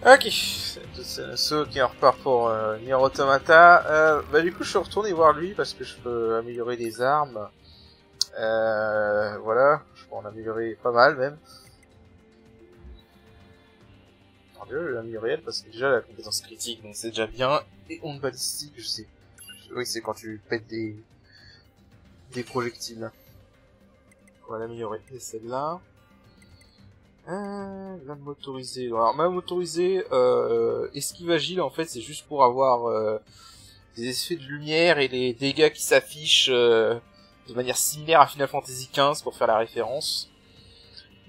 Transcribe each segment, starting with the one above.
Ok, c'est ceux qui en repart pour Nier Automata. Bah du coup je suis retourné voir lui parce que je peux améliorer des armes. Voilà, je peux en améliorer pas mal même. Tant mieux, je vais améliorer elle parce que déjà la compétence critique donc c'est déjà bien. Et onde balistique, je sais. Oui, c'est quand tu pètes des projectiles. On va l'améliorer. Et celle-là. La motorisée. Alors, ma motorisée, esquive agile, en fait, c'est juste pour avoir des effets de lumière et les dégâts qui s'affichent de manière similaire à Final Fantasy XV pour faire la référence.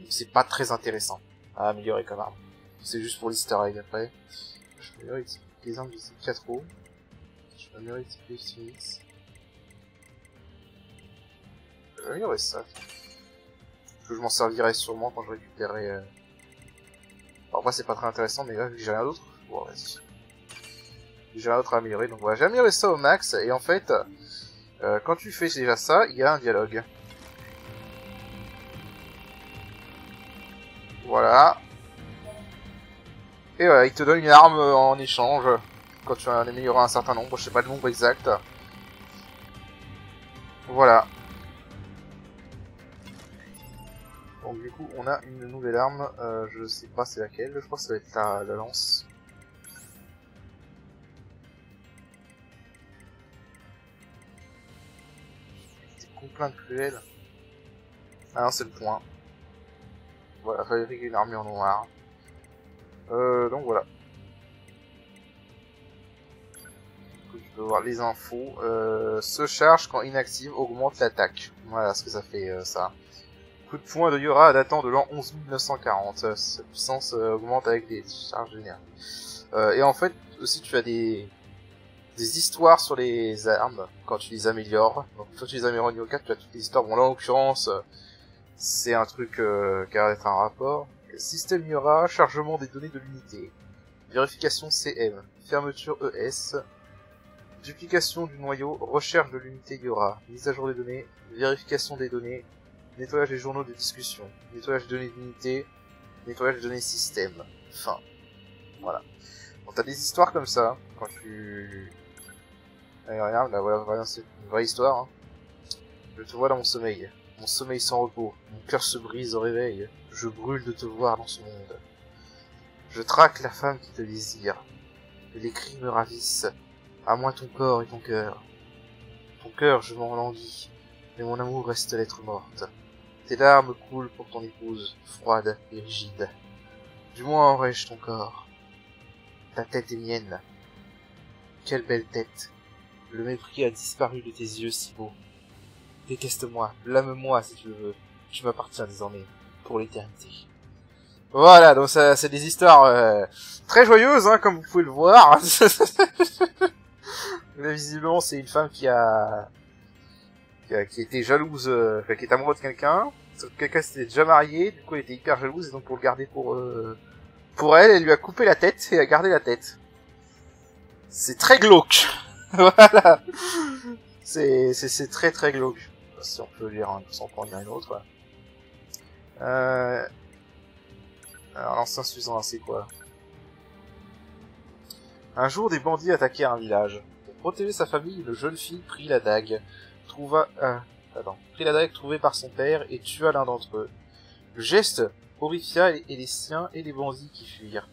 C'est pas très intéressant à améliorer comme arme. C'est juste pour l'easter egg après. Je peux améliorer les armes de type 4O. Je peux améliorer les type Phoenix. Je vais améliorer ça. Que je m'en servirai sûrement quand je récupérerai... Alors moi c'est pas très intéressant, mais là vu que j'ai rien d'autre, bon vas-y. J'ai rien d'autre à améliorer, donc voilà, j'ai amélioré ça au max, et en fait, quand tu fais déjà ça, il y a un dialogue. Voilà. Et voilà, il te donne une arme en échange, quand tu en amélioreras un certain nombre, je sais pas le nombre exact. Voilà. Donc du coup, on a une nouvelle arme, je sais pas c'est laquelle, je crois que ça va être la lance. C'est plein de cruel. Ah non, c'est le point. Voilà, fabriquer une armure noire. Donc voilà. Tu peux voir les infos. Se charge quand inactive, augmente l'attaque. Voilà ce que ça fait ça. Coup de poing de Yora datant de l'an 11940. Sa puissance augmente avec des charges d'énergie. Et en fait, aussi tu as des histoires sur les armes quand tu les améliores. Donc quand tu les améliores au niveau 4, tu as toutes les histoires. Bon là en l'occurrence, c'est un truc qui a l'air d'être un rapport. Système Yora, chargement des données de l'unité. Vérification CM, fermeture ES. Duplication du noyau, recherche de l'unité Yora, mise à jour des données, vérification des données, nettoyage des journaux de discussion, nettoyage des données d'unité, nettoyage des données système. Fin. Voilà. Donc t'as des histoires comme ça, quand tu... Allez, regarde, là voilà, c'est une vraie histoire. Hein. Je te vois dans mon sommeil sans repos, mon cœur se brise au réveil, je brûle de te voir dans ce monde. Je traque la femme qui te désire, et les cris me ravissent. À moi ton corps et ton cœur. Ton cœur, je m'en languis, mais mon amour reste lettre morte. Tes larmes coulent pour ton épouse, froide et rigide. Du moins aurais-je ton corps. Ta tête est mienne. Quelle belle tête. Le mépris a disparu de tes yeux si beaux. Déteste-moi, blâme-moi si tu le veux. Tu m'appartiens désormais, pour l'éternité. Voilà, donc ça, c'est des histoires très joyeuses, hein, comme vous pouvez le voir. Là, visiblement, c'est une femme qui était jalouse, enfin, qui est amoureuse de quelqu'un. Quelqu'un s'était déjà marié, du coup, elle était hyper jalouse, et donc pour le garder pour elle, elle lui a coupé la tête et a gardé la tête. C'est très glauque. Voilà. C'est très très glauque. Si on peut lire un, sans prendre une autre. Alors, l'ancien Suzerain, c'est quoi? Un jour, des bandits attaquèrent un village. Pour protéger sa famille, une jeune fille prit la dague, prit la dague trouvée par son père et tua l'un d'entre eux. Le geste horrifia et les siens et les bandits qui fuirent.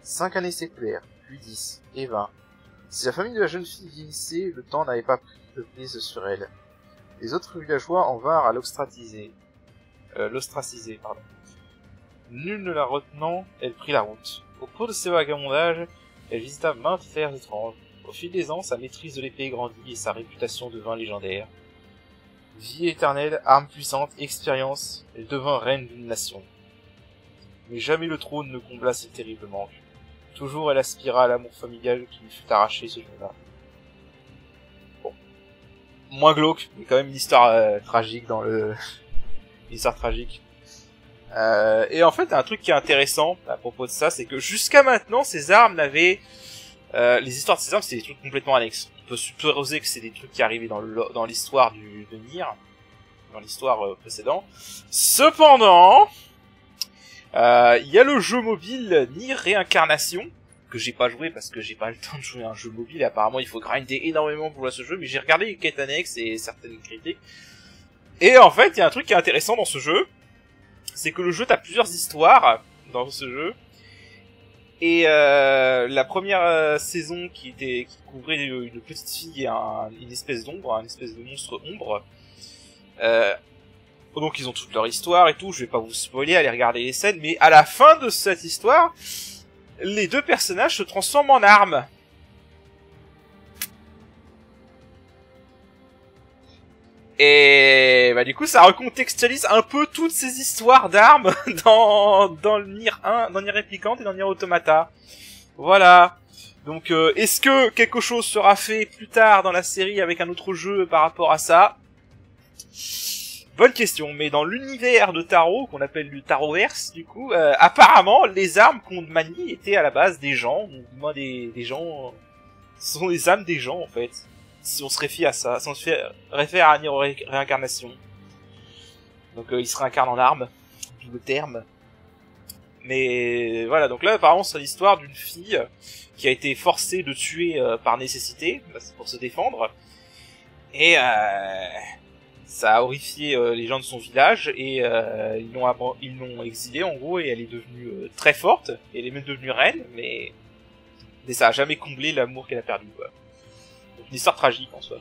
5 années s'écoulèrent, puis 10, et 20. Si la famille de la jeune fille vieillissait, le temps n'avait pas pris de prise sur elle. Les autres villageois en vinrent à l'ostraciser. Nul ne la retenant, elle prit la route. Au cours de ses vagabondages, elle visita maintes terres étranges. Au fil des ans, sa maîtrise de l'épée grandit et sa réputation devint légendaire. Vie éternelle, arme puissante, expérience, elle devint reine d'une nation. Mais jamais le trône ne combla ses terribles manques. Toujours elle aspira à l'amour familial qui lui fut arraché ce jour-là. Bon. Moins glauque, mais quand même une histoire tragique dans le... une histoire tragique. Et en fait, un truc qui est intéressant à propos de ça, c'est que jusqu'à maintenant, ces armes n'avaient... les histoires de ces armes, c'était des trucs complètement annexes. On peut supposer que c'est des trucs qui arrivaient dans l'histoire de Nier, dans l'histoire précédente. Cependant, Il y a le jeu mobile Nier Réincarnation, que j'ai pas joué parce que j'ai pas eu le temps de jouer à un jeu mobile, et apparemment il faut grinder énormément pour jouer à ce jeu, mais j'ai regardé les quêtes annexes et certaines critiques. Et en fait, il y a un truc qui est intéressant dans ce jeu, c'est que le jeu, t'as plusieurs histoires dans ce jeu. Et la première saison qui couvrait une petite fille et une espèce d'ombre, une espèce de monstre ombre. Donc ils ont toute leur histoire et tout, je vais pas vous spoiler, allez regarder les scènes, mais à la fin de cette histoire, les deux personnages se transforment en armes. Et bah du coup ça recontextualise un peu toutes ces histoires d'armes dans le Nier 1, dans Nier Replicant et dans Nier Automata. Voilà. Donc est-ce que quelque chose sera fait plus tard dans la série avec un autre jeu par rapport à ça? Bonne question, mais dans l'univers de Tarot, qu'on appelle le Tarotverse, du coup, apparemment, les armes qu'on manie étaient à la base des gens, ou du moins des gens... ce sont les âmes des gens, en fait. Si on se réfie à ça, si on se réfère à Nier Réincarnation. Donc il se réincarne en armes, d'où le terme. Mais voilà, donc là, apparemment, c'est l'histoire d'une fille qui a été forcée de tuer par nécessité, pour se défendre. Et ça a horrifié les gens de son village et ils l'ont exilée en gros et elle est devenue très forte. Et elle est même devenue reine, mais ça a jamais comblé l'amour qu'elle a perdu, quoi. Donc une histoire tragique en soi.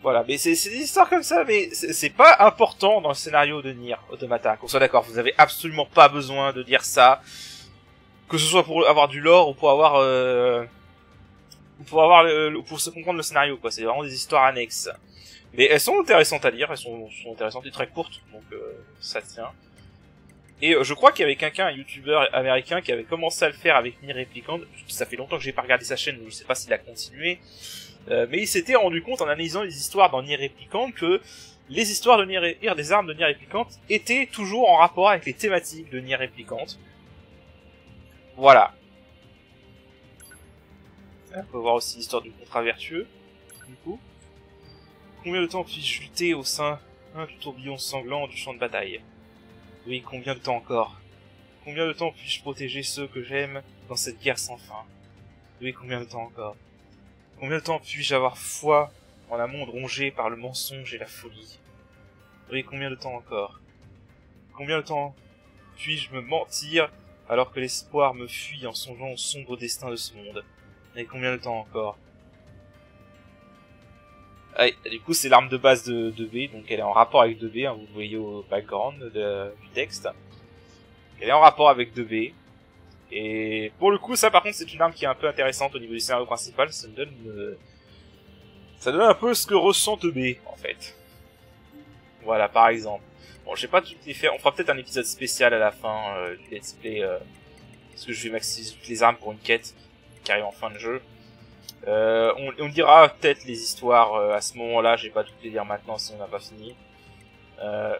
Voilà, mais c'est des histoires comme ça, mais c'est pas important dans le scénario de Nier Automata. Qu'on soit d'accord, vous avez absolument pas besoin de dire ça, que ce soit pour avoir du lore ou pour avoir pour se comprendre le scénario, quoi. C'est vraiment des histoires annexes. Mais elles sont intéressantes à lire, elles sont intéressantes et très courtes, donc ça tient. Et je crois qu'il y avait un youtubeur américain qui avait commencé à le faire avec Nier Replicant. Ça fait longtemps que j'ai pas regardé sa chaîne, donc je sais pas s'il a continué. Mais il s'était rendu compte en analysant les histoires dans Nier Replicant que les histoires de Nier des armes de Nier Replicant étaient toujours en rapport avec les thématiques de Nier Replicant. Voilà. On peut voir aussi l'histoire du contrat vertueux, du coup. Combien de temps puis-je lutter au sein du tourbillon sanglant du champ de bataille? Oui, combien de temps encore? Combien de temps puis-je protéger ceux que j'aime dans cette guerre sans fin? Oui, combien de temps encore? Combien de temps puis-je avoir foi en un monde rongé par le mensonge et la folie? Oui, combien de temps encore? Combien de temps puis-je me mentir alors que l'espoir me fuit en songeant au sombre destin de ce monde? Et combien de temps encore? Ah, du coup, c'est l'arme de base de 2B, donc elle est en rapport avec 2B, hein, vous voyez au background du texte. Elle est en rapport avec 2B. Et pour le coup, ça par contre, c'est une arme qui est un peu intéressante au niveau du scénario principal. Ça donne un peu ce que ressent 2B, en fait. Voilà, par exemple. Bon, je vais pas toutes les faire. On fera peut-être un épisode spécial à la fin du let's play, parce que je vais maximiser toutes les armes pour une quête qui arrive en fin de jeu. On dira peut-être les histoires à ce moment-là, je vais pas toutes les dire maintenant si on n'a pas fini.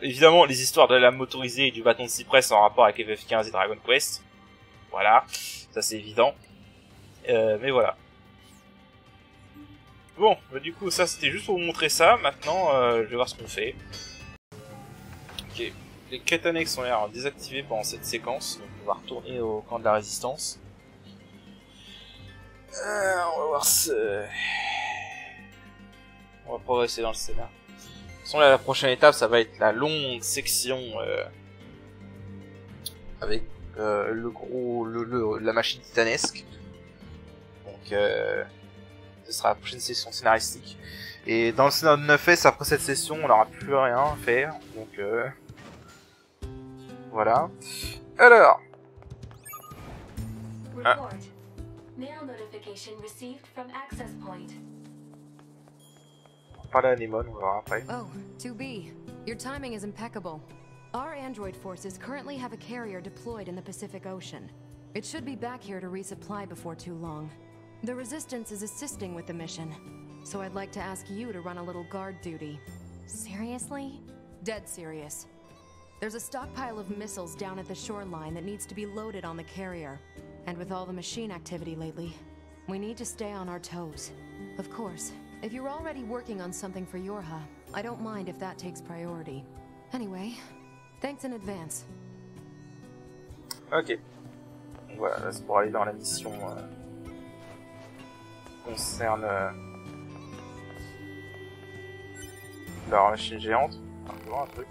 Évidemment, les histoires de la lame motorisée et du bâton de cypress en rapport avec FF15 et Dragon Quest. Voilà, ça c'est évident. Mais voilà. Bon, bah, du coup, ça c'était juste pour vous montrer ça. Maintenant, je vais voir ce qu'on fait. Ok, les quêtes annexes ont l'air désactivées pendant cette séquence, donc on va retourner au camp de la résistance. On va voir ce... On va progresser dans le scénar. De toute façon, là, la prochaine étape, ça va être la longue section avec la machine titanesque. Donc, ce sera la prochaine session scénaristique. Et dans le scénario de 9S, après cette session, on n'aura plus rien à faire. Donc, voilà. Alors... Mail notification received from access point. On va parler à Anémone, on va voir après. Oh, 2B. Your timing is impeccable. Our android forces currently have a carrier deployed in the Pacific Ocean. It should be back here to resupply before too long. The Resistance is assisting with the mission, so I'd like to ask you to run a little guard duty. Seriously? Dead serious. There's a stockpile of missiles down at the shoreline that needs to be loaded on the carrier. And with all the machine activity lately, we need to stay on our toes. Of course, if you're already working on something for Yorha, I don't mind if that takes priority. Anyway, thanks in advance. Ok. Donc voilà, là c'est pour aller dans la mission qui concerne la machine géante. Un truc.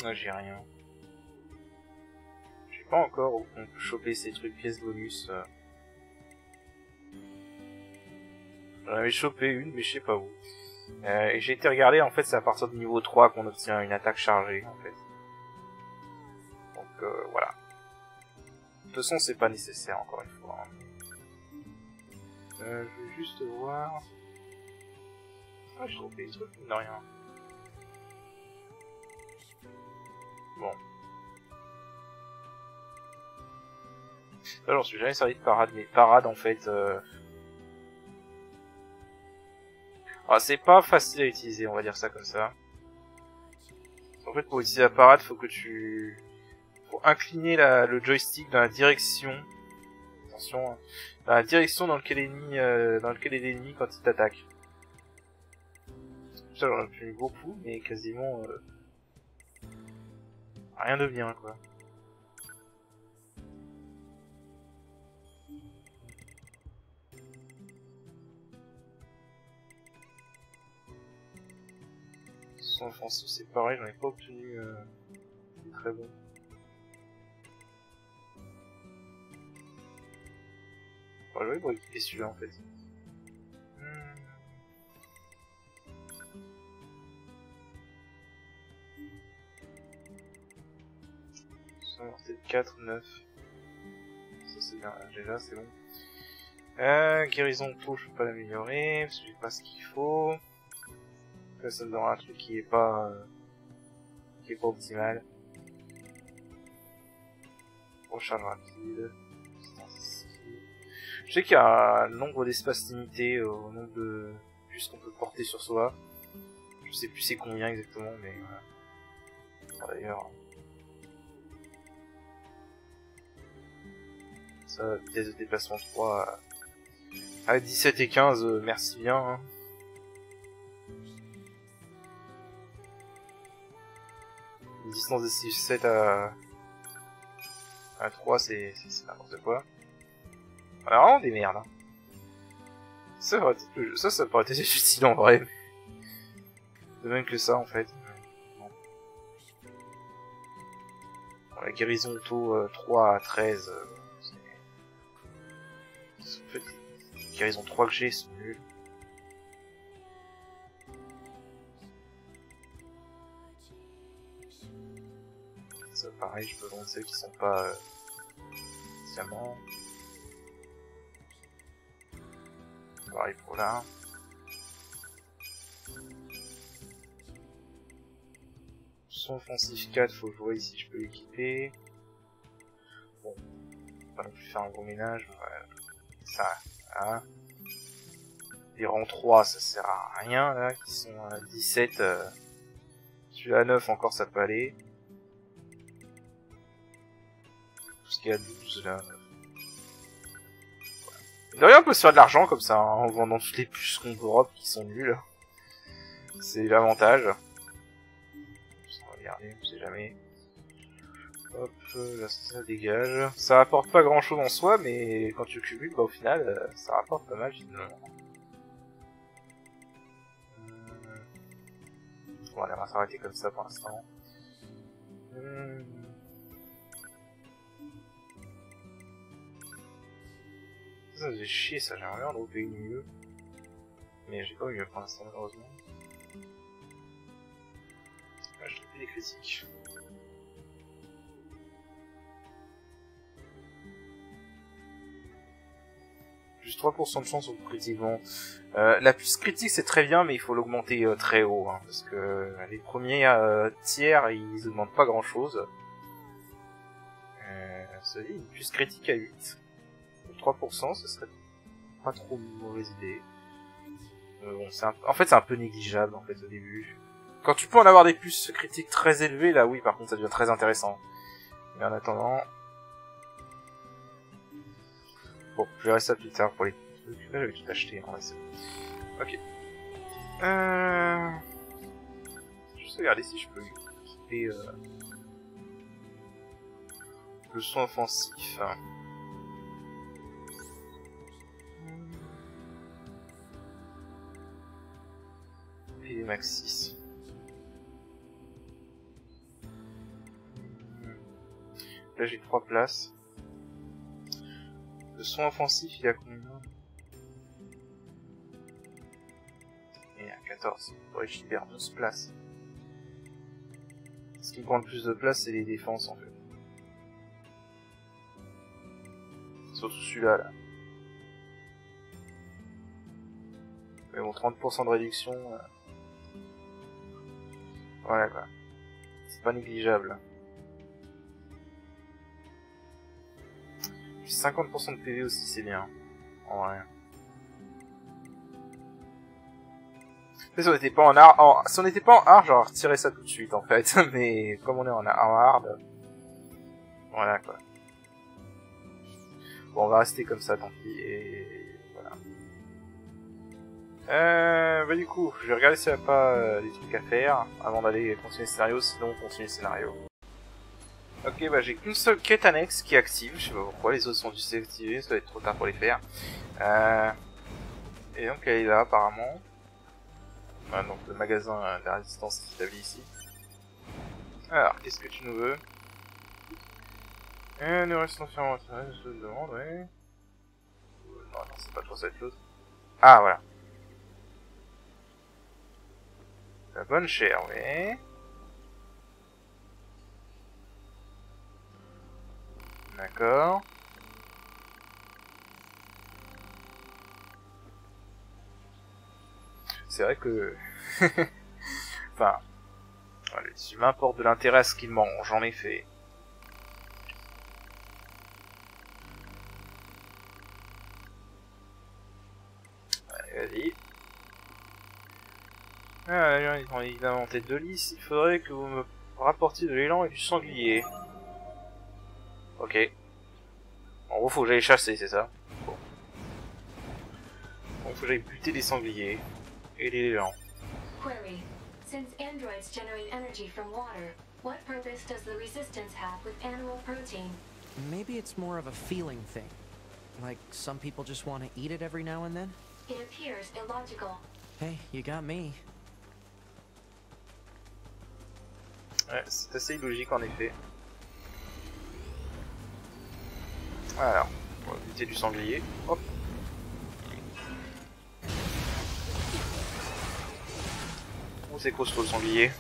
Non, j'ai rien. Je sais pas encore où on peut choper ces trucs pièces bonus. J'en avais chopé une, mais je sais pas où. Et j'ai été regarder, en fait, c'est à partir du niveau 3 qu'on obtient une attaque chargée, en fait. Donc, voilà. De toute façon, c'est pas nécessaire, encore une fois. Hein. Je vais juste voir... Ah, j'ai trompé des trucs, mine de rien. Bon. Là, j'en suis jamais servi de parade, mais parade, en fait... Alors, c'est pas facile à utiliser, on va dire ça comme ça. En fait, pour utiliser la parade, faut que tu... Faut incliner le joystick dans la direction... Attention, hein. Dans la direction dans laquelle est l'ennemi quand il t'attaque. Ça, j'en ai plus beaucoup, mais quasiment... Rien de bien, quoi. Son offensif, c'est pareil, j'en ai pas obtenu très bon. On va jouer pour équiper celui-là en fait. C'est 4, 9. Ça c'est bien, déjà c'est bon. Guérison de peau, je peux pas l'améliorer, parce que j'ai pas ce qu'il faut. Là ça me donne un truc qui est pas optimal. Recharge rapide. Je sais qu'il y a un nombre d'espaces limité au nombre de puces qu'on peut porter sur soi. Je sais plus c'est combien exactement, mais voilà. Enfin, d'ailleurs... Ça, vitesse de déplacement 3 à 17 et 15, merci bien. Hein. Une distance de 7 à 3, c'est n'importe quoi. On a vraiment des merdes. Hein. Ça pourrait être le jeu. Ça pourrait être utile en vrai. De même que ça en fait. Bon. Bon, la guérison auto 3 à 13. En fait, les guérisons 3 que j'ai sont nuls. Ça pareil, je peux vendre celles qui sont pas spécialement. Pareil pour là. Son offensif 4, faut que je vois ici je peux l'équiper. Bon, pas non plus faire un gros ménage. Voilà. Ça, voilà. Les rangs 3, ça sert à rien là, qui sont à 17. Celui-là à 9 encore ça peut aller. Tout ce qui est à 12 là. D'ailleurs, on peut se faire de l'argent comme ça, hein, en vendant toutes les puces qu'on drop qui sont nulles. C'est l'avantage. On va regarder, on sait jamais. Hop, là ça dégage. Ça rapporte pas grand chose en soi, mais quand tu cumules, bah au final, ça rapporte pas mal finalement. Bon, allez, on va s'arrêter comme ça pour l'instant. Ça faisait chier ça, j'aimerais bien dropper une mieux. Mais j'ai pas eu mieux pour l'instant malheureusement. Ah, je droppé des critiques. Juste 3% de chance au critique. Bon, la puce critique c'est très bien, mais il faut l'augmenter très haut. Hein, parce que les premiers tiers ils demandent pas grand chose. Ça dit, une puce critique à 8. 3%, ce serait pas trop une mauvaise idée. Bon, en fait, c'est un peu négligeable en fait au début. Quand tu peux en avoir des puces critiques très élevées, là oui, par contre, ça devient très intéressant. Mais en attendant, bon, je verrai ça plus tard pour les trucs. Là, j'avais tout acheté, en vrai, c'est bon. Ok. Je juste regarder si je peux équiper le soin offensif. Et max 6. Là j'ai 3 places. Le soin offensif il a combien? Il a 14. Ouais, j'y perds 11 places. Ce qui prend le plus de place c'est les défenses en fait. Surtout celui-là là. Mais bon 30% de réduction. Voilà quoi. C'est pas négligeable. 50% de PV aussi c'est bien. En vrai. Si on n'était pas en hard, si on n'était pas en hard, j'aurais retiré ça tout de suite en fait. Mais comme on est en hard, voilà quoi. Bon, on va rester comme ça, tant pis. Et voilà. Bah du coup, je vais regarder s'il n'y a pas des trucs à faire avant d'aller continuer le scénario. Sinon, on continue le scénario. Ok, bah j'ai qu'une seule quête annexe qui est active. Je sais pas pourquoi, les autres sont désactivés. Ça va être trop tard pour les faire. Et donc elle est là apparemment. Voilà, donc le magasin de la résistance est établi ici. Alors, qu'est-ce que tu nous veux? Nous restons fermés, je te demande, ouais. Non, non, c'est pas trop cette chose. Ah, voilà. La bonne chair, oui. D'accord. C'est vrai que... enfin... Les humains portent de l'intérêt à ce qu'ils mangent, en effet. Allez, vas-y. Ah, ils ont évidemment en tête de lisse. Il faudrait que vous me rapportiez de l'élan et du sanglier. Ok. En gros, faut que j'aille chasser, c'est ça? Bon. Bon, faut que j'aille buter des sangliers. Et des élans. Query. Since androids generate energy from water, what purpose does the resistance have with animal protein? Maybe it's more of a feeling thing. Like some people just want to eat it every now and then? It appears illogical. Hey, you got me. Ouais, c'est assez illogique en effet. Alors, on va buter du sanglier. Hop. Oh, c'est costaud le sanglier.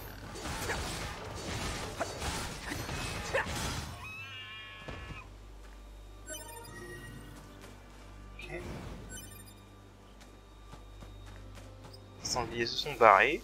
Ok. Les sangliers se sont barrés.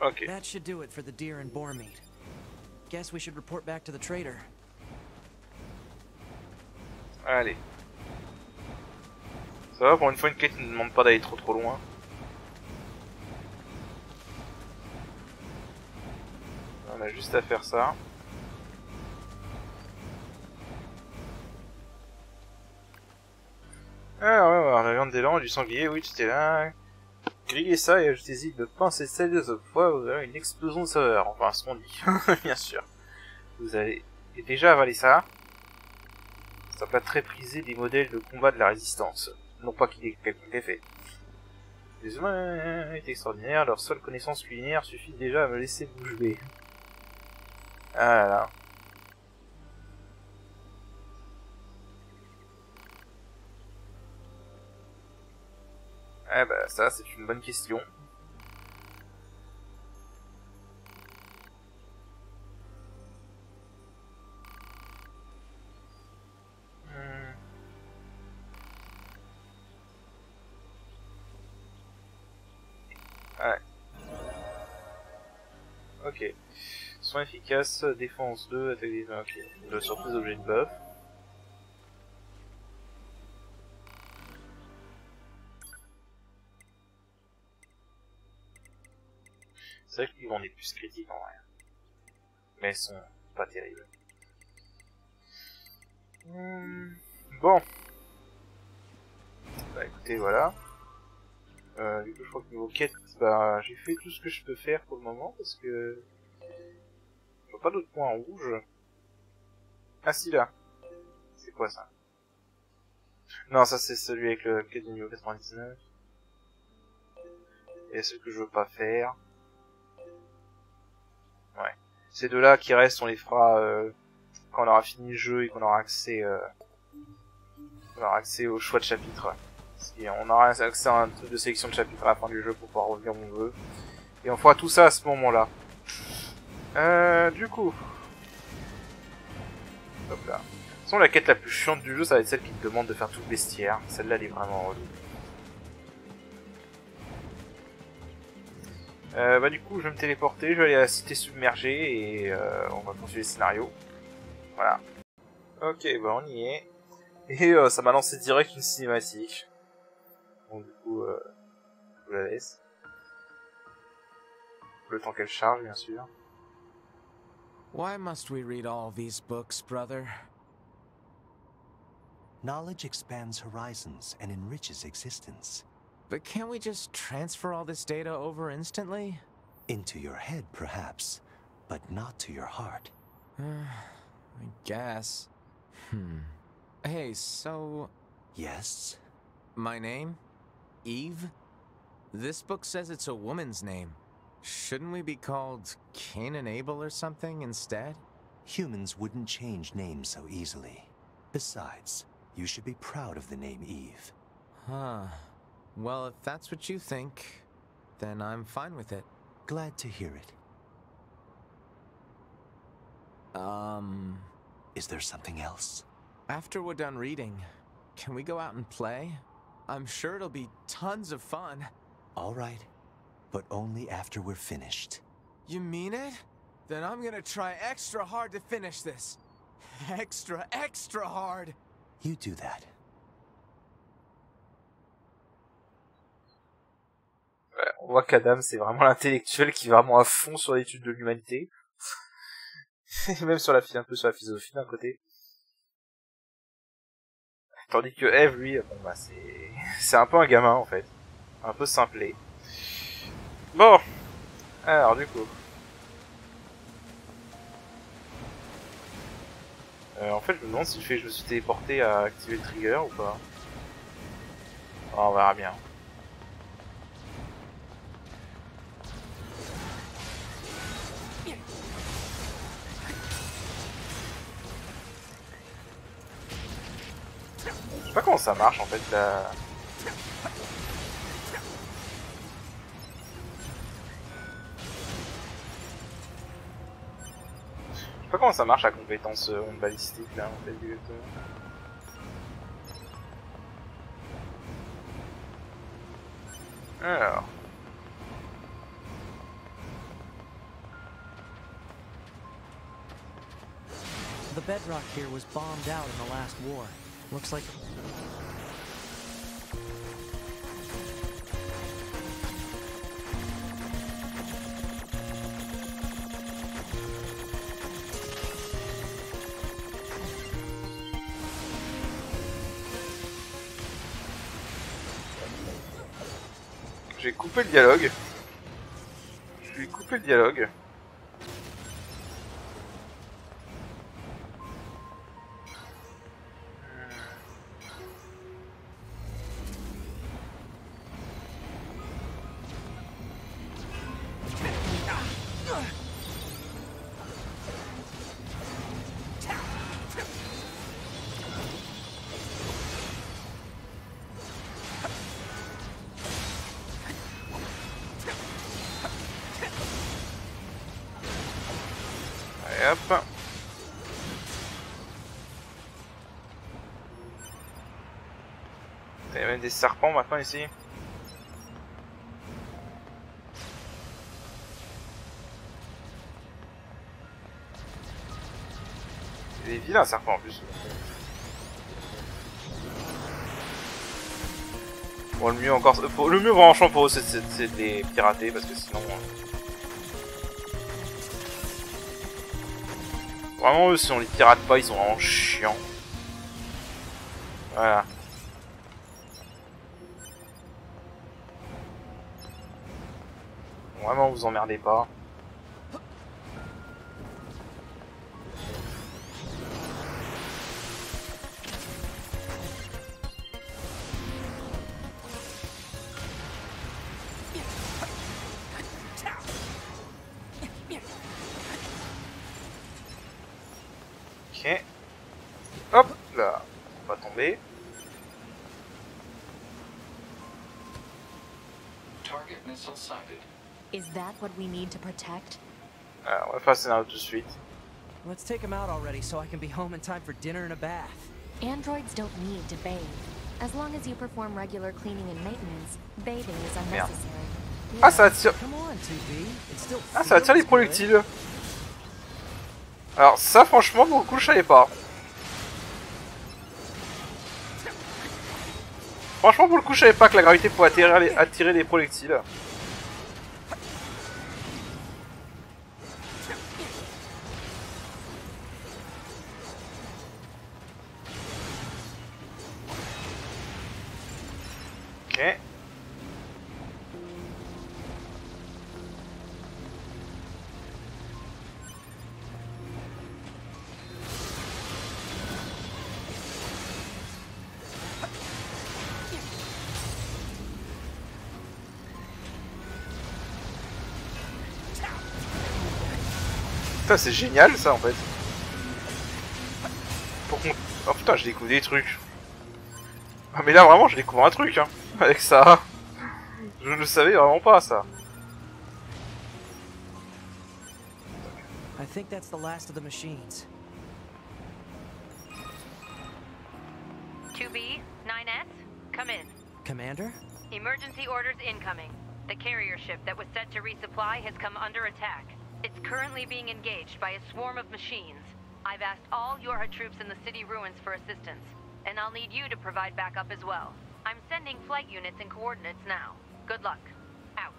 Okay. That should do it for the deer and boar meat. Guess we should report back to the trader. Allez. Ça va, pour une fois une quête ne demande pas d'aller trop loin. On a juste à faire ça. Alors, ouais, la viande d'élan et du sanglier, oui, c'était là. Grillez ça et ajoutez-y de pince et sel de poids, vous aurez une explosion de saveur. Enfin, ce qu'on dit, bien sûr. Vous avez déjà avalé ça. C'est un plat très prisé des modèles de combat de la résistance. Non pas qu'il ait quelconque effet. Les humains est extraordinaire, leur seule connaissance culinaire suffit déjà à me laisser bouche bée. Ah là là. Ah bah ça c'est une bonne question. Ouais. Ok. Soins efficaces, défense 2, attaque des... Ok. De surprise objet de buff. C'est vrai qu'ils vont des plus critiques en vrai. Mais elles sont pas terribles. Bon. Bah écoutez, voilà. Du coup, je crois que niveau quête, bah j'ai fait tout ce que je peux faire pour le moment parce que je vois pas d'autres points en rouge. Ah si, là. C'est quoi ça? Non, ça c'est celui avec le quête du niveau 99. Et ce que je veux pas faire. Ouais. Ces deux-là qui restent, on les fera quand on aura fini le jeu et qu'on aura accès au choix de chapitre. Et on aura accès à un truc de sélection de chapitres à la fin du jeu pour pouvoir revenir où on veut. Et on fera tout ça à ce moment-là. Du coup... Hop là. De toute façon, la quête la plus chiante du jeu, ça va être celle qui te demande de faire tout le bestiaire. Celle-là, elle est vraiment relou. Bah du coup, je vais me téléporter, je vais aller à la cité submergée et on va continuer le scénario. Voilà. Ok, bah on y est. Et ça m'a lancé direct une cinématique. Donc du coup, je vous la laisse. Le temps qu'elle charge, bien sûr. Why must we read all these books, brother? Knowledge expands horizons and enriches existence. But can't we just transfer all this data over instantly? Into your head, perhaps, but not to your heart. I guess. Hey, so... Yes? My name? Eve? This book says it's a woman's name. Shouldn't we be called Cain and Abel or something instead? Humans wouldn't change names so easily. Besides, you should be proud of the name Eve. Huh. Well, if that's what you think, then I'm fine with it. Glad to hear it. Is there something else? After we're done reading, can we go out and play? I'm sure it'll be tons of fun. All right, but only after we're finished. You mean it? Then I'm gonna try extra hard to finish this. Extra hard! You do that. Ouais, on voit qu'Adam, c'est vraiment l'intellectuel qui est vraiment à fond sur l'étude de l'humanité. Et même sur un peu sur la philosophie d'un côté. Tandis que Eve, lui, bon bah c'est un peu un gamin en fait. Un peu simplé. Bon. Alors du coup. En fait, je me demande si je me suis téléporté à activer le trigger ou pas. Oh, on verra bien. Je sais pas comment ça marche en fait là. Je sais pas comment ça marche la compétence onde balistique là en fait exactement. Alors. The bedrock here was bombed out in the last war. Looks like... J'ai coupé le dialogue. Je lui ai coupé le dialogue. Et hop. Il y a même des serpents maintenant ici. C'est des vilains serpents en plus. Bon, le mieux encore, le mieux franchement pour eux c'est de les pirater parce que sinon Vraiment, eux, si on les pirate pas, ils sont vraiment chiants. Voilà. Vraiment, vous emmerdez pas. Ok. Hop là. On va tomber. Target missile sighted. Is that what we need to protect? Alors, on va faire le scénario tout de suite. Let's take him out already so I can be home in time for dinner and a bath. Androids don't need to bathe. As long as you perform regular cleaning and maintenance, bathing is Merde. unnecessary. Ah, ça attire. Come on, 2B. It still Ah, ça attire les feels good. projectiles. Alors, ça, franchement, pour le coup, je savais pas. Franchement, pour le coup, je savais pas que la gravité pouvait attirer les projectiles. Ok. Putain, c'est génial ça en fait. Pour qu'on... Oh putain, je découvre des trucs. Ah, mais là vraiment, je découvre un truc hein, avec ça. Je ne le savais vraiment pas ça. I think that's the last of the machines. 2B, 9S, come in. Commander? Emergency orders incoming. The carrier ship that was set to resupply has come under attack. It's currently being engaged by a swarm of machines. I've asked all Yorha troops in the city ruins for assistance, and I'll need you to provide backup as well. I'm sending flight units and coordinates now. Good luck. Out.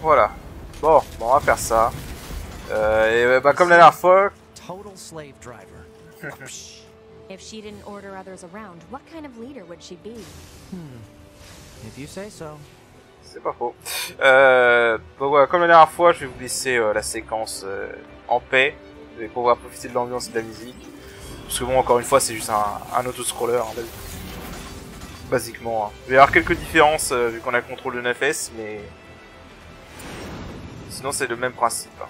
Voilà. Bon, on va faire ça. Et bah comme la dernière fois. Total slave driver. If she didn't order others around, what kind of leader would she be? If you say so. C'est pas faux. Donc voilà, comme la dernière fois, je vais vous laisser la séquence en paix. Vous allez pouvoir profiter de l'ambiance et de la musique. Parce que bon, encore une fois, c'est juste un auto-scroller. Hein, basiquement. Hein. Il va y avoir quelques différences vu qu'on a le contrôle de 9S, mais... Sinon, c'est le même principe. Hein.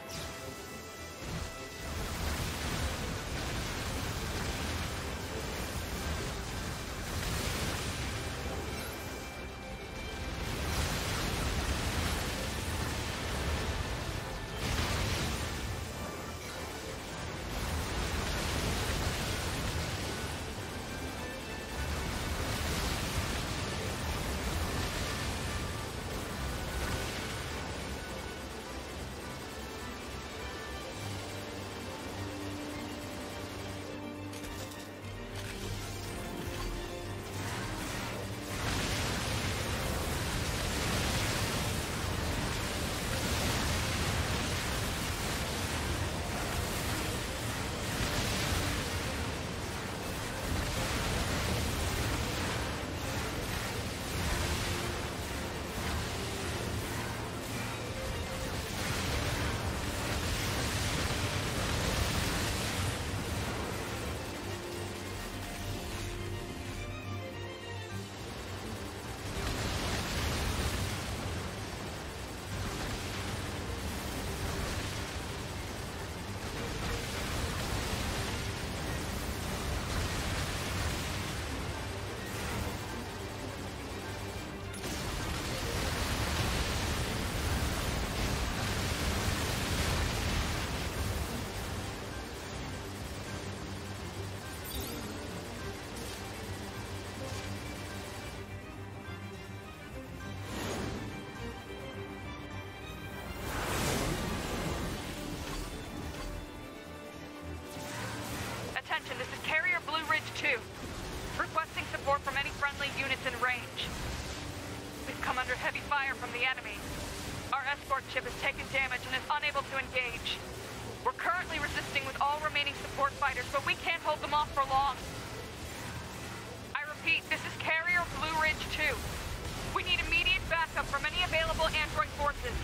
Attention, this is Carrier Blue Ridge 2. Requesting support from any friendly units in range. We've come under heavy fire from the enemy. Our escort ship has taken damage and is unable to engage. We're currently resisting with all remaining support fighters, but we can't hold them off for long. I repeat, this is Carrier Blue Ridge 2. We need immediate backup from any available android forces.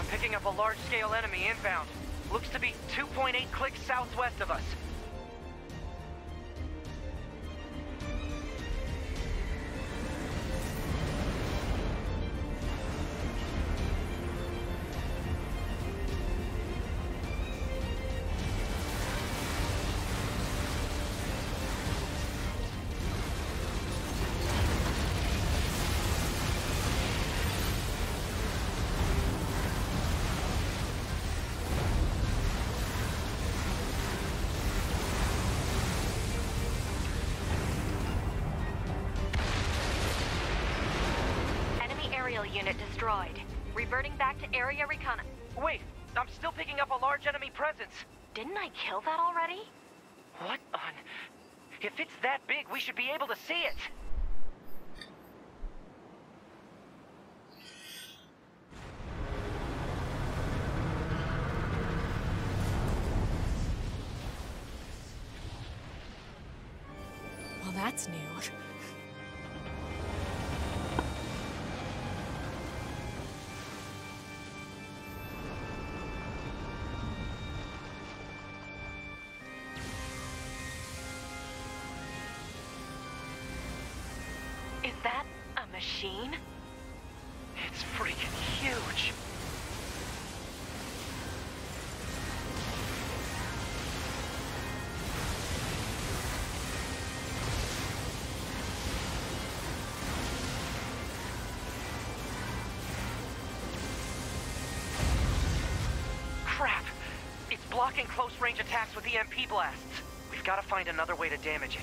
Picking up a large-scale enemy inbound. Looks to be 2.8 clicks southwest of us. Unit destroyed. Reverting back to area recon. Wait, I'm still picking up a large enemy presence. Didn't I kill that already? What on? If it's that big, we should be able to see it. Well, that's new. Is that a machine? It's freaking huge. Crap! It's blocking close-range attacks with EMP blasts. We've got to find another way to damage it.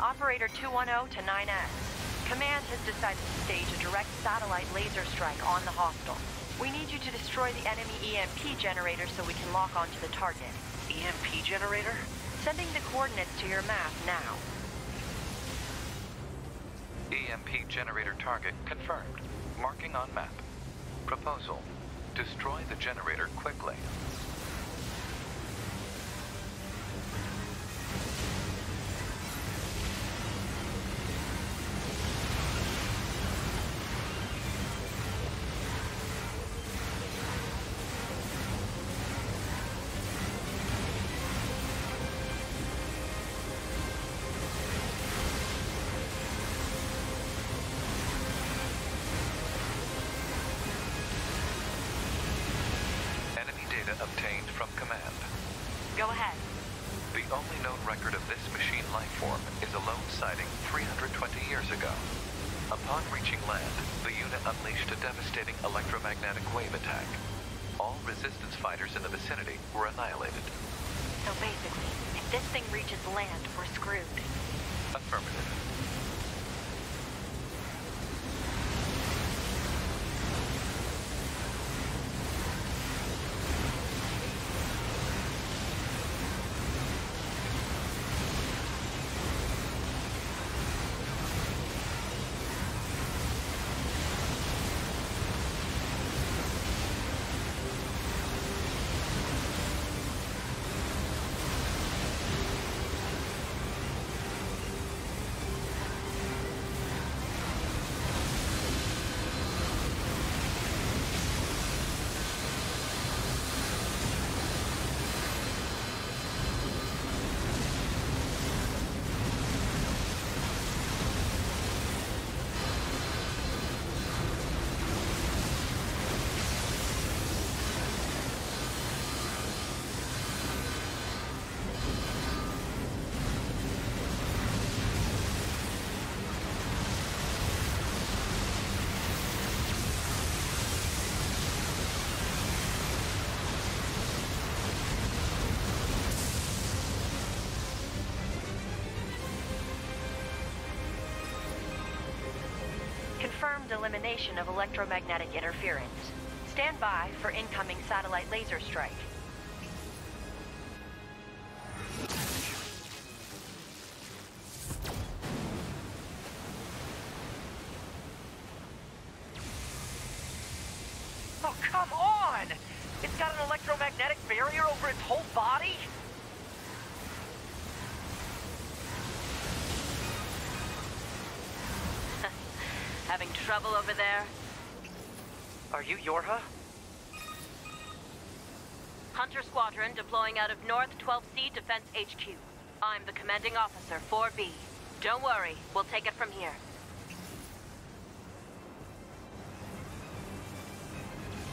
Operator 210 to 9S. Command has decided to stage a direct satellite laser strike on the hostile. We need you to destroy the enemy EMP generator so we can lock onto the target. EMP generator? Sending the coordinates to your map now. EMP generator target confirmed. Marking on map. Proposal. Destroy the generator quickly. Obtained from command. Go ahead. The only known record of this machine life form is a lone sighting 320 years ago. Upon reaching land, the unit unleashed a devastating electromagnetic wave attack. All resistance fighters in the vicinity were annihilated. So basically, if this thing reaches land, we're screwed. Affirmative. prompt elimination of electromagnetic interference. Stand by for incoming satellite laser strike. Oh, come on! It's got an electromagnetic barrier over its whole body? Having trouble over there? Are you Yorha? Hunter Squadron deploying out of North 12C Defense HQ. I'm the commanding officer, 4B. Don't worry, we'll take it from here.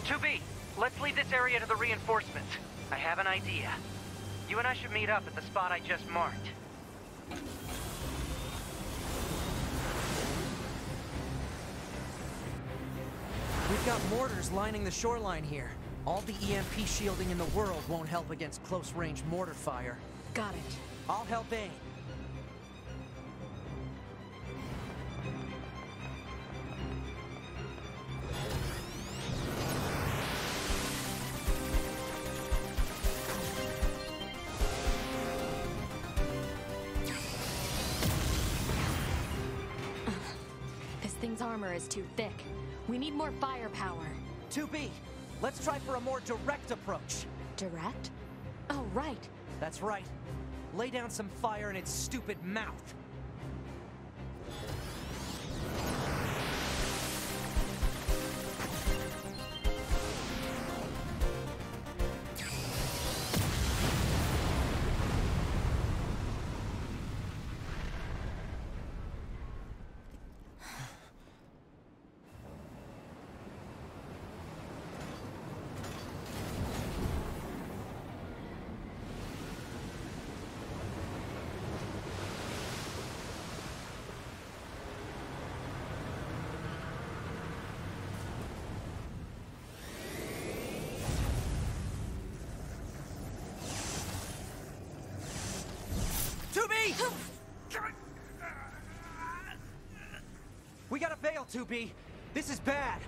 2B, let's leave this area to the reinforcements. I have an idea. You and I should meet up at the spot I just marked. We've got mortars lining the shoreline here. All the EMP shielding in the world won't help against close-range mortar fire. Got it. I'll help aim. This thing's armor is too thick. We need more firepower. 2B, let's try for a more direct approach. Direct? Oh, right. That's right. Lay down some fire in its stupid mouth. We gotta bail, 2B. This is bad.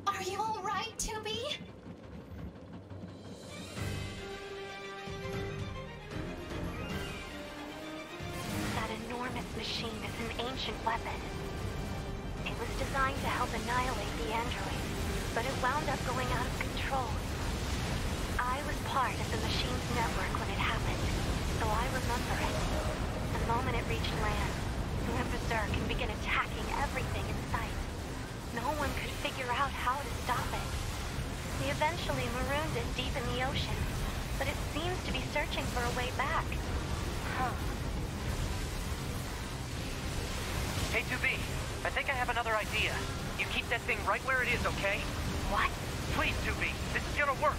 Are you all right, 2B? That enormous machine is an ancient weapon. It was designed to help annihilate the android, but it wound up going out of control. I was part of the machine's network when it happened, so I remember it. The moment it reached land, it went berserk and began attacking everything in sight. No one could figure out how to stop it. We eventually marooned it deep in the ocean, but it seems to be searching for a way back. Huh. Hey, 2B, I think I have another idea. You keep that thing right where it is, okay? What? Please, 2B, this is gonna work.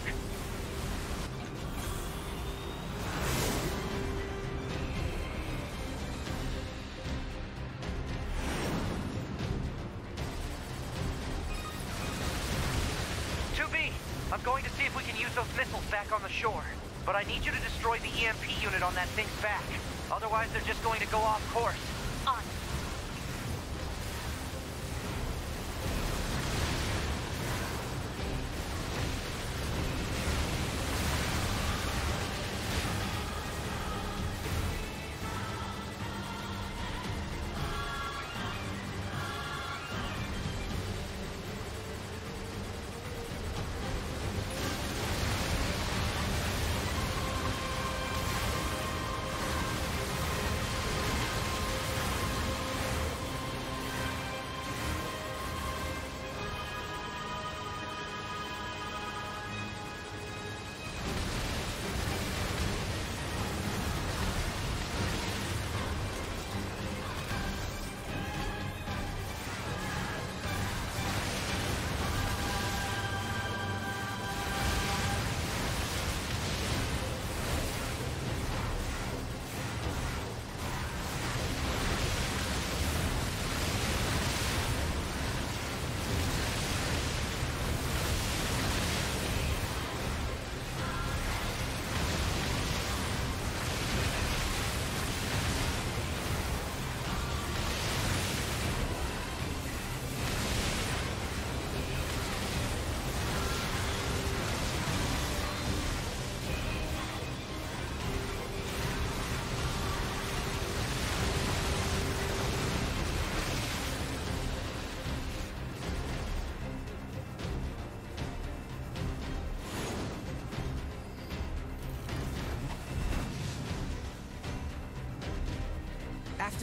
I'm going to see if we can use those missiles back on the shore. But I need you to destroy the EMP unit on that thing's back. Otherwise, they're just going to go off course. On. 2B,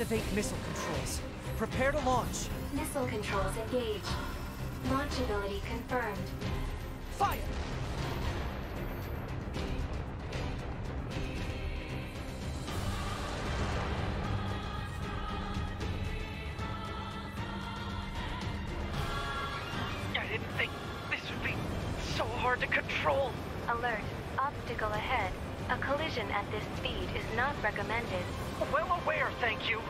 Activate missile controls. Prepare to launch. Missile controls engaged. Launchability confirmed. Fire! I didn't think this would be so hard to control. Alert. Obstacle ahead. A collision at this speed is not recommended. Well aware, thank you.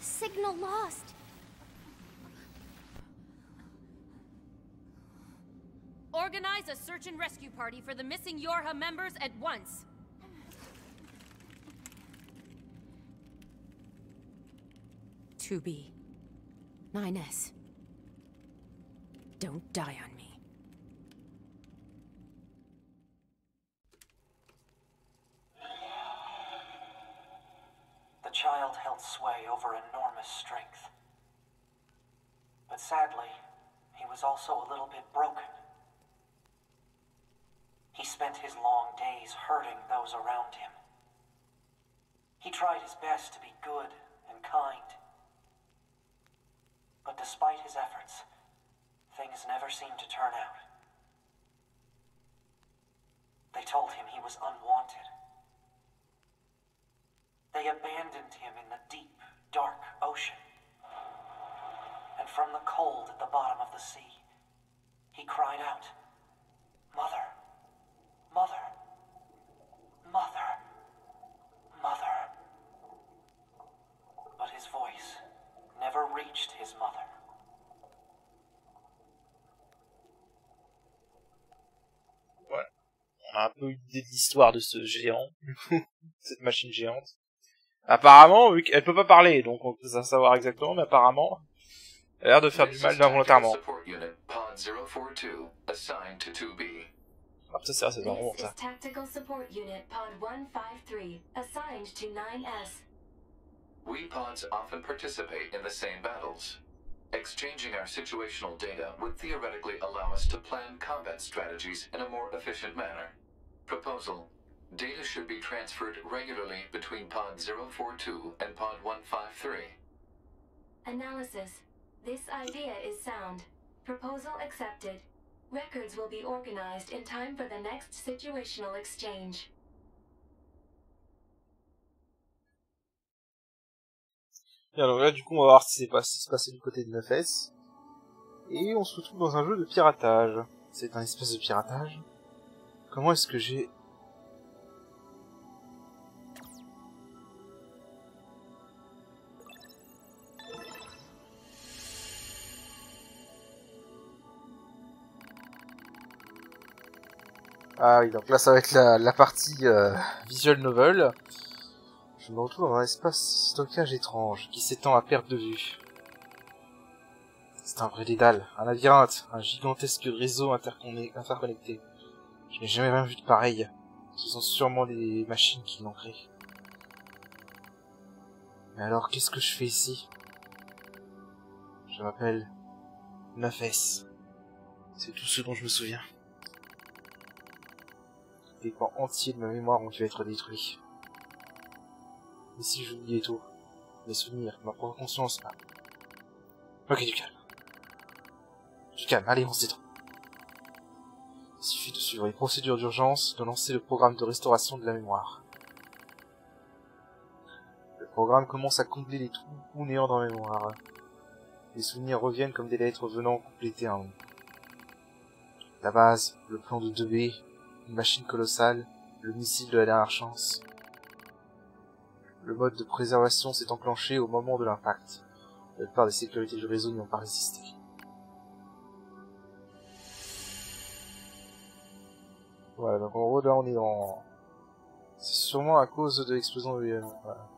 Signal lost. Organize a search and rescue party for the missing Yorha members at once. To be 9S. Don't die on me. The child held sway over enormous strength. But sadly, he was also a little bit broken. He spent his long days hurting those around him. He tried his best to be good and kind. But despite his efforts, things never seemed to turn out. They told him he was unwanted. They abandoned him in the deep, dark ocean. And from the cold at the bottom of the sea, he cried out, "Mother, Mother, Mother, Mother." But his voice never reached his mother. Voilà. On a un peu une idée de l'histoire de ce géant, cette machine géante. Apparemment, vu qu'elle peut pas parler, donc on peut savoir exactement, mais apparemment, elle a l'air de faire du mal involontairement. Ah, ça c'est assez drôle, ça. Tactical Support Unit Pod 153, assigned to 9S. We pods often participate in the same battles. Exchanging our situational data would theoretically allow us to plan combat strategies in a more efficient manner. Proposal. Data should be transferred regularly between Pod 042 and Pod 153. Analysis. This idea is sound. Proposal accepted. Records will be organized in time for the next situational exchange. Bien, donc là, du coup, on va voir ce qui s'est passé du côté de 9S. Et on se retrouve dans un jeu de piratage. C'est un espèce de piratage. Comment est-ce que j'ai... Ah oui, donc là ça va être la partie visual novel. Je me retrouve dans un espace stockage étrange qui s'étend à perte de vue. C'est un vrai dédale, un labyrinthe, un gigantesque réseau interconnecté. Je n'ai jamais rien vu de pareil. Ce sont sûrement des machines qui l'ont créé. Mais alors, qu'est-ce que je fais ici? Je m'appelle 9S. C'est tout ce dont je me souviens. Des pans entiers de ma mémoire ont dû être détruits. Mais si j'oubliais tout, mes souvenirs, ma propre conscience, là. Ok, du calme. Du calme, allez, on se détend. Il suffit de suivre les procédures d'urgence, de lancer le programme de restauration de la mémoire. Le programme commence à combler les trous ou néants dans la mémoire. Les souvenirs reviennent comme des lettres venant compléter un nom. La base, le plan de 2B, une machine colossale, le missile de la dernière chance. Le mode de préservation s'est enclenché au moment de l'impact. La plupart des sécurités du réseau n'y ont pas résisté. Voilà, donc en gros là on est dans... C'est sûrement à cause de l'explosion de l'UM. Voilà.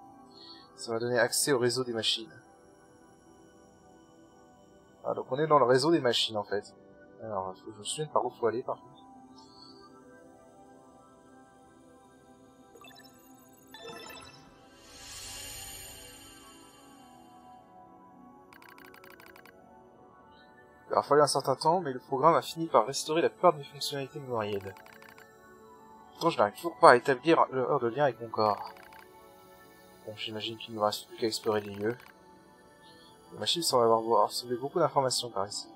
Ça va donner accès au réseau des machines. Ah, donc on est dans le réseau des machines en fait. Alors, faut que je me souvienne par où faut aller par contre. Il aura fallu un certain temps, mais le programme a fini par restaurer la plupart de mes fonctionnalités mémorielles. Pourtant, je n'arrive toujours pas à établir l'heure de lien avec mon corps. Bon, j'imagine qu'il ne me reste plus qu'à explorer les lieux. Les machines semblent avoir recevé beaucoup d'informations par ici.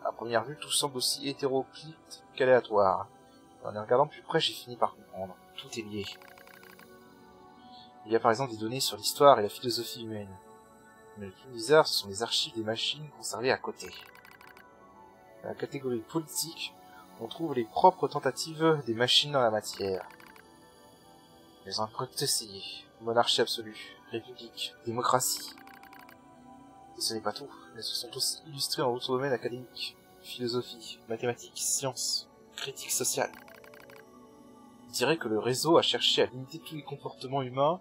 À première vue, tout semble aussi hétéroclite qu'aléatoire. En les regardant plus près, j'ai fini par comprendre. Tout est lié. Il y a par exemple des données sur l'histoire et la philosophie humaine. Mais le plus bizarre, ce sont les archives des machines conservées à côté. Dans la catégorie politique, on trouve les propres tentatives des machines dans la matière. Elles ont un tout essayé. Monarchie absolue, république, démocratie. Et ce n'est pas tout. Elles se sont aussi illustrées dans d'autres domaines académiques. Philosophie, mathématiques, sciences, critique sociale. Je dirais que le réseau a cherché à limiter tous les comportements humains.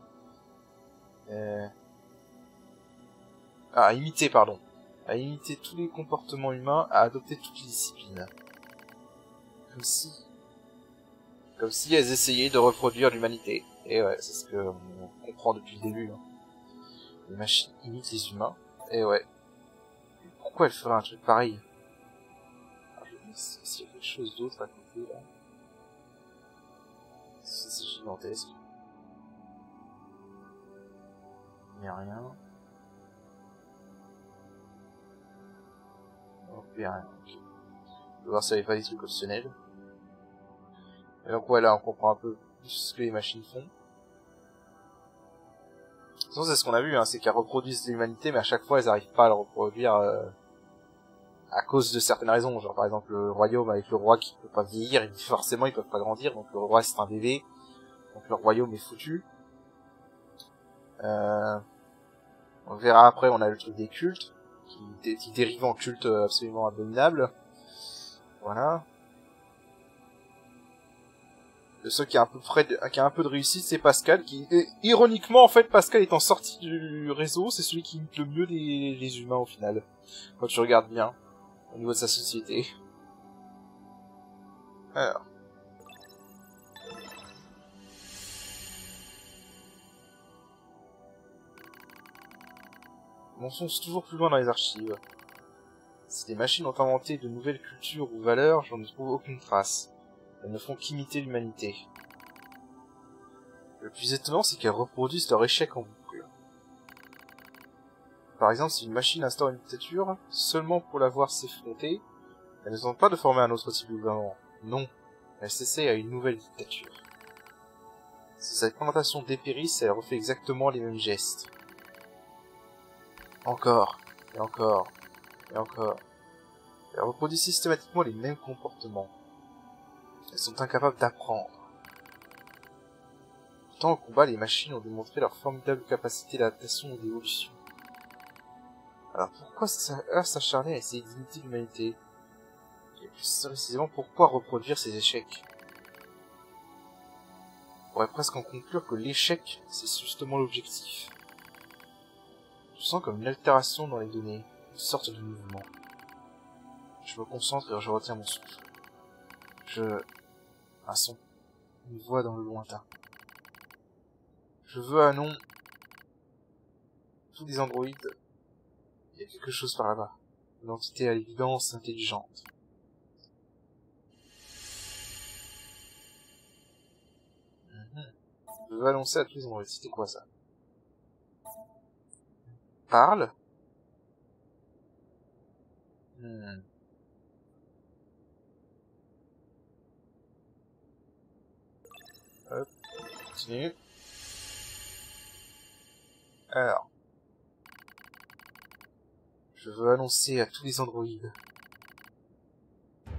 À imiter tous les comportements humains, à adopter toutes les disciplines. Comme si elles essayaient de reproduire l'humanité. Et ouais, c'est ce que on comprend depuis le début. Hein. Les machines imitent les humains. Et ouais. Et pourquoi elles feraient un truc pareil? Alors, je me dis s'il y a quelque chose d'autre à côté là. C'est gigantesque. Il n'y a rien. Oh, il n'y a rien. Okay. Je vais voir s'il n'y avait pas des trucs optionnels. Et donc ouais, là on comprend un peu plus ce que les machines font. De toute façon, c'est ce qu'on a vu, hein, c'est qu'elles reproduisent l'humanité, mais à chaque fois elles n'arrivent pas à le reproduire à cause de certaines raisons. Genre par exemple le royaume avec le roi qui peut pas vieillir, et forcément ils peuvent pas grandir, donc le roi c'est un bébé, donc le royaume est foutu. On verra après, on a le truc des cultes, qui dérive en culte absolument abominable. Voilà. Le seul qui a qui a un peu de réussite, c'est Pascal, qui ironiquement en fait, Pascal étant sorti du réseau, c'est celui qui imite le mieux les humains au final. Quand tu regardes bien, au niveau de sa société. Alors. On fonce toujours plus loin dans les archives. Si les machines ont inventé de nouvelles cultures ou valeurs, j'en ne trouve aucune trace. Elles ne font qu'imiter l'humanité. Le plus étonnant, c'est qu'elles reproduisent leur échec en boucle. Par exemple, si une machine instaure une dictature, seulement pour la voir s'effronter, elle ne tente pas de former un autre type de gouvernement. Non, elle s'essaie à une nouvelle dictature. Si cette plantation dépérisse, elle refait exactement les mêmes gestes. Encore, et encore, et encore. Elle reproduit systématiquement les mêmes comportements. Elles sont incapables d'apprendre. Pourtant, au combat, les machines ont démontré leur formidable capacité d'adaptation et d'évolution. Alors pourquoi s'acharner à essayer d'imiter l'humanité? Et plus précisément, pourquoi reproduire ces échecs? On pourrait presque en conclure que l'échec, c'est justement l'objectif. Je sens comme une altération dans les données, une sorte de mouvement. Je me concentre et je retiens mon souffle. Un son. Une voix dans le lointain. Je veux un nom. Tous les androïdes. Il y a quelque chose par là-bas. Une entité à l'évidence intelligente. Je veux annoncer à tous les androïdes. C'était quoi ça? Parle. Hop, continue. Alors. Je veux annoncer à tous les androïdes.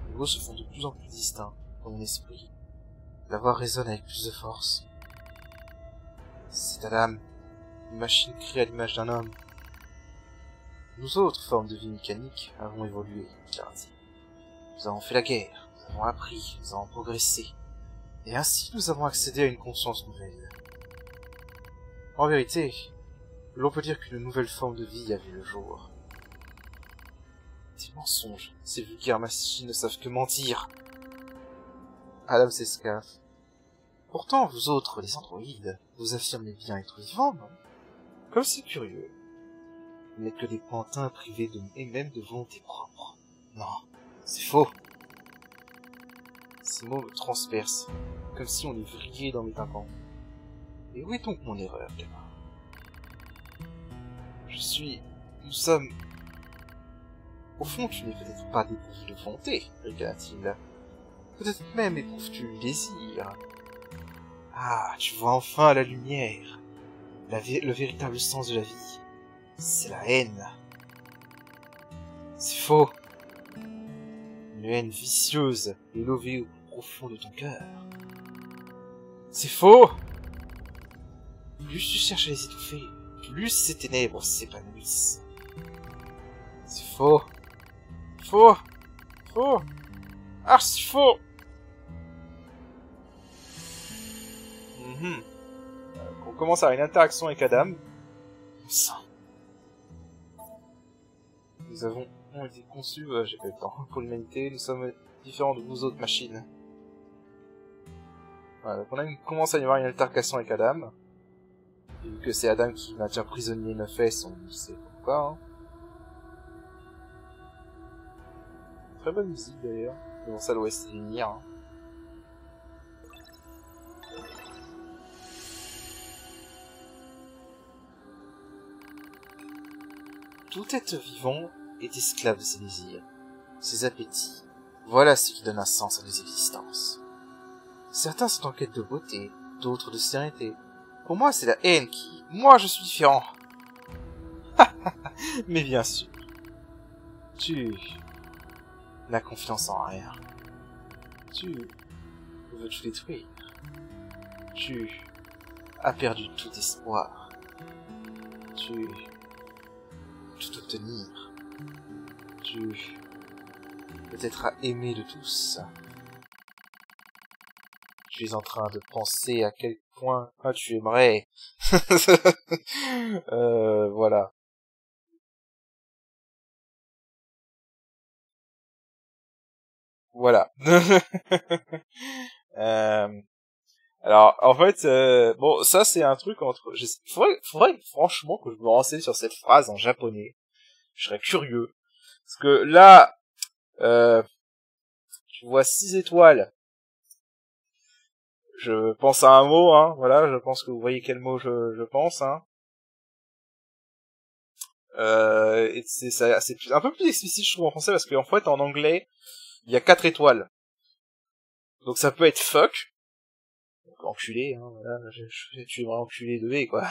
Les mots se font de plus en plus distincts dans mon esprit. La voix résonne avec plus de force. C'est Adam, une machine créée à l'image d'un homme. Nous autres formes de vie mécanique avons évolué, car-t-il. Nous avons fait la guerre, nous avons appris, nous avons progressé. Et ainsi nous avons accédé à une conscience nouvelle. En vérité, l'on peut dire qu'une nouvelle forme de vie a vu le jour. Des mensonges, ces vulgaires machines ne savent que mentir. Adam s'escaffe. Pourtant, vous autres, les androïdes, vous affirmez bien être vivants, non? Comme c'est curieux. Vous n'êtes que des pantins privés et même de volonté propre. Non, c'est faux. Ces mots me transpercent, comme si on les vrillait dans mes tympans. Et où est donc mon erreur, gamin? Nous sommes... Au fond, tu n'es peut-être pas dépourvu de volonté, ricana-t-il. Peut-être même éprouves-tu le désir. Ah, tu vois enfin la lumière. Le véritable sens de la vie. C'est la haine. C'est faux. Une haine vicieuse et lovée au plus profond de ton cœur. C'est faux. Plus tu cherches à les étouffer, plus ces ténèbres s'épanouissent. C'est faux. Faux. Faux. Archi faux. On commence à avoir une interaction avec Adam. Ça. Nous avons été conçus, j'ai pas eu le temps, pour l'humanité, nous sommes différents de vous autres machines. Voilà, donc on commence à y avoir une altercation avec Adam. Et vu que c'est Adam qui maintient prisonnier Neufesse, on sait pourquoi. Hein. Très bonne musique d'ailleurs, mais bon ça doit essayer de venir. Hein. Tout être vivant est esclave de ses désirs, ses appétits. Voilà ce qui donne un sens à nos existences. Certains sont en quête de beauté, d'autres de sérénité. Pour moi, c'est la haine qui... Moi, je suis différent. Mais bien sûr. Tu n'as confiance en rien. Tu veux tout détruire. Tu as perdu tout espoir. Tu veux tout obtenir. Tu peut-être à aimer de tous. Tu es en train de penser à quel point tu aimerais. Voilà. Voilà. Alors, en fait, bon, ça c'est un truc entre... Faudrait franchement que je me renseigne sur cette phrase en japonais. Je serais curieux. Parce que là, tu vois 6 étoiles. Je pense à un mot, hein, voilà, je pense que vous voyez quel mot je pense, hein. Et c'est un peu plus explicite, je trouve, en français, parce qu'en fait, en anglais, il y a 4 étoiles. Donc ça peut être fuck, donc enculé, hein, voilà, tu aimerais enculer de V, quoi.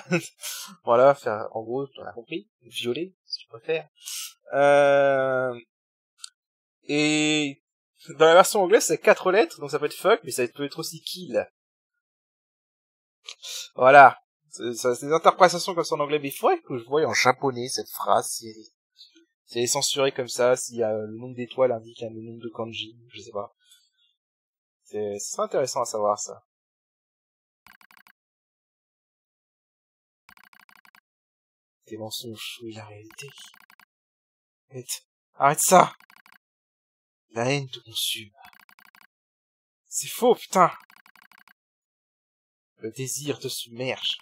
Voilà, faire, en gros, tu as compris, violer, si tu préfères. Et dans la version anglaise, c'est 4 lettres, donc ça peut être fuck, mais ça peut être aussi kill. Voilà. C'est des interprétations comme ça en anglais, mais il faudrait que je voie en japonais cette phrase, si elle est censurée comme ça, si le nombre d'étoiles indique le nombre de kanji, je sais pas. Ce serait intéressant à savoir ça. Tes mensonges et la réalité. Arrête ça! La haine te consume. C'est faux, putain! Le désir te submerge.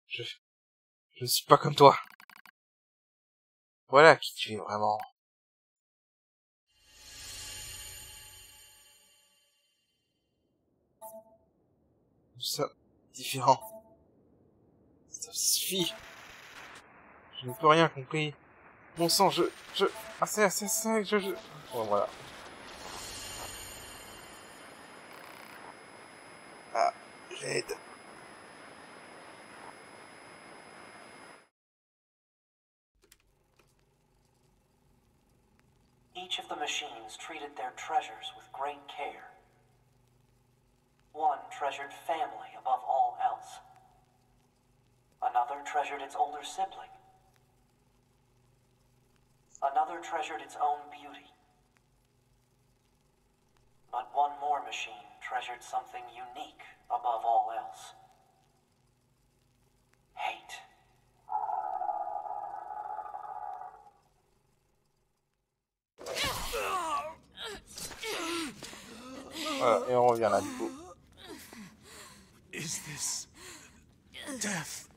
Je ne suis pas comme toi. Voilà qui tu es vraiment. Nous sommes différents. Ça suffit. Je ne peux rien compris. Bon sang, Bon, voilà. Ah, l'aide. Each of the machines treated their treasures with great care. One treasured family above all else. Another treasured its older sibling. Another treasured its own beauty. But one more machine treasured something unique above all else. Hate. Voilà, et on revient là, du coup. Is this death?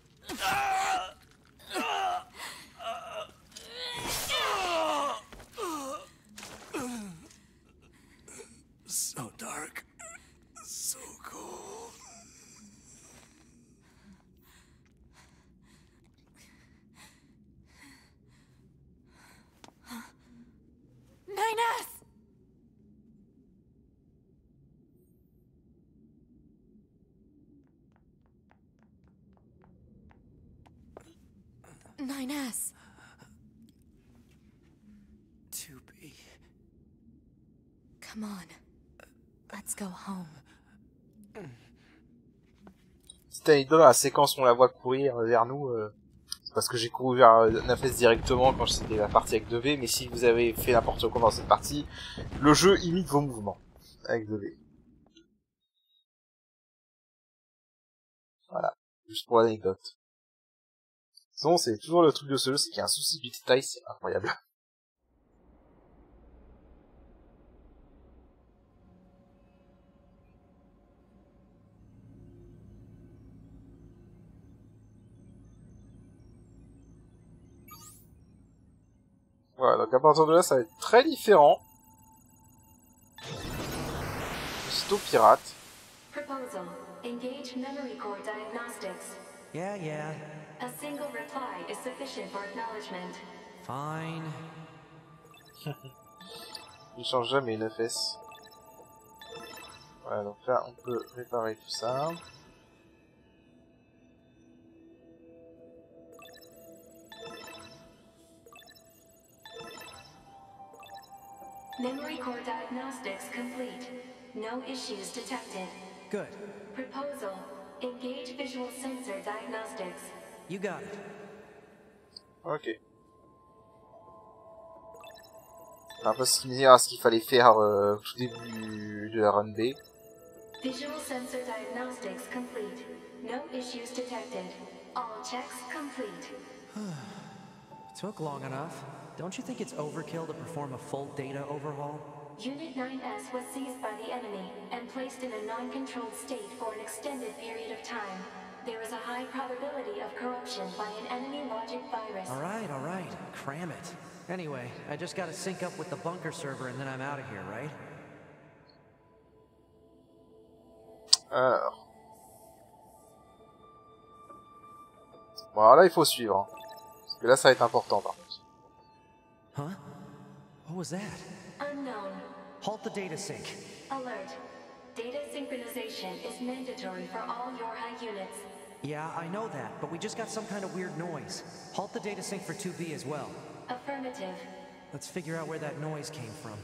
9S. 2B. Come on. Let's go home. Petite anecdote, dans la séquence où on la voit courir vers nous, c'est parce que j'ai couru vers 9S directement quand c'était la partie avec 2V, mais si vous avez fait n'importe quoi dans cette partie, le jeu imite vos mouvements avec 2V. Voilà, juste pour l'anecdote. Sinon, c'est toujours le truc de ce jeu, c'est qu'il y a un souci du détail, c'est incroyable. Voilà, donc à partir de là, ça va être très différent. Aussitôt pirate. Proposal. Engage memory core diagnostics. Yeah. A single reply is sufficient for acknowledgement. Fine. Il change jamais 9S. Voilà, donc là, on peut réparer tout ça. Memory core diagnostics complete. No issues detected. Good. Proposal. Engage visual sensor diagnostics. You got it. Ok. Un peu similaire à ce qu'il fallait faire au tout début de la run B. Visual sensor diagnostics complete. No issues detected. All checks complete. Took long enough. Don't you think it's overkill to perform a full data overhaul? Unit 9S was seized by the enemy and placed in a non-controlled state for an extended period of time. There is a high probability of corruption by an enemy logic virus. All right. Cram it. Anyway, I just gotta sync up with the bunker server and then I'm out of here, right? Alors. Bon, alors là, il faut suivre. Hein. Parce que là, ça va être important, par contre. Huh? What was that? Unknown. Halt the data sync. Alert. Data synchronization is mandatory for all Yorha units. Yeah, I know that, but we just got some kind of weird noise. Halt the data sync for 2B as well. Affirmative. Let's figure out where that noise came from.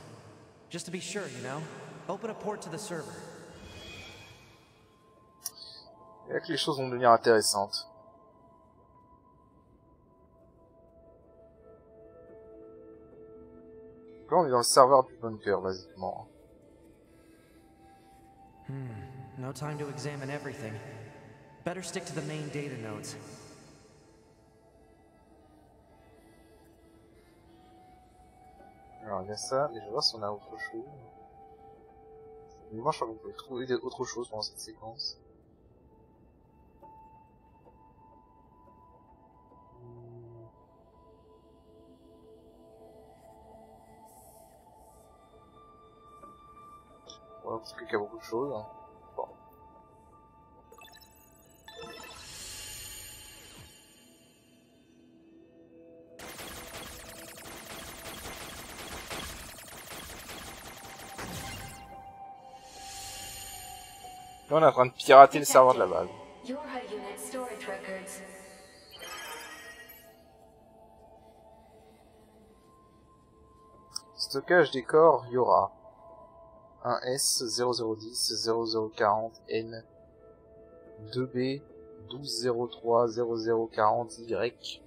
Just to be sure, you know? Open a port to the server. Et là que les choses vont devenir intéressantes. Là, on est dans le serveur du bunker, basiquement. No time to examine everything. Better stick to the main data nodes. Alors, il y a ça, mais je vais voir si on a autre chose. Mais moi, je crois qu'on peut trouver autre chose pendant cette séquence. Ouais, parce qu'il y a beaucoup de choses. Hein. Bon. Là, on est en train de pirater le serveur de la base. Yorha unit storage records. Stockage des corps Yora. 1S 0010 0040 N 2B 1203 0040 Y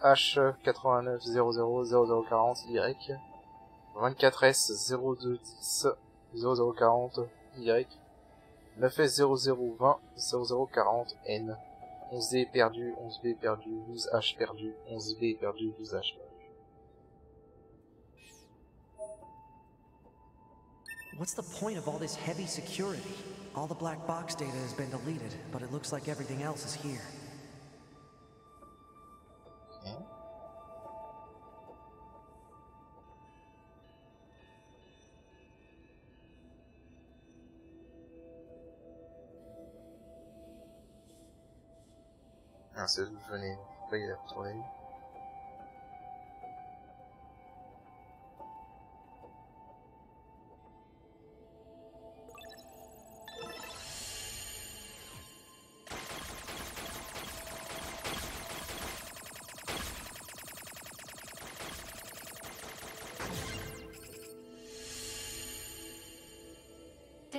8H 89 00 0040 Y 24S 0210 0040 Y 9S 0020 0040 N 11D perdu 11B perdu 12H perdu 11B perdu 12H perdu. What's the point of all this heavy security? All the black box data has been deleted, but it looks like everything else is here. Ah, c'est d'où je venais. Là, il a retourné.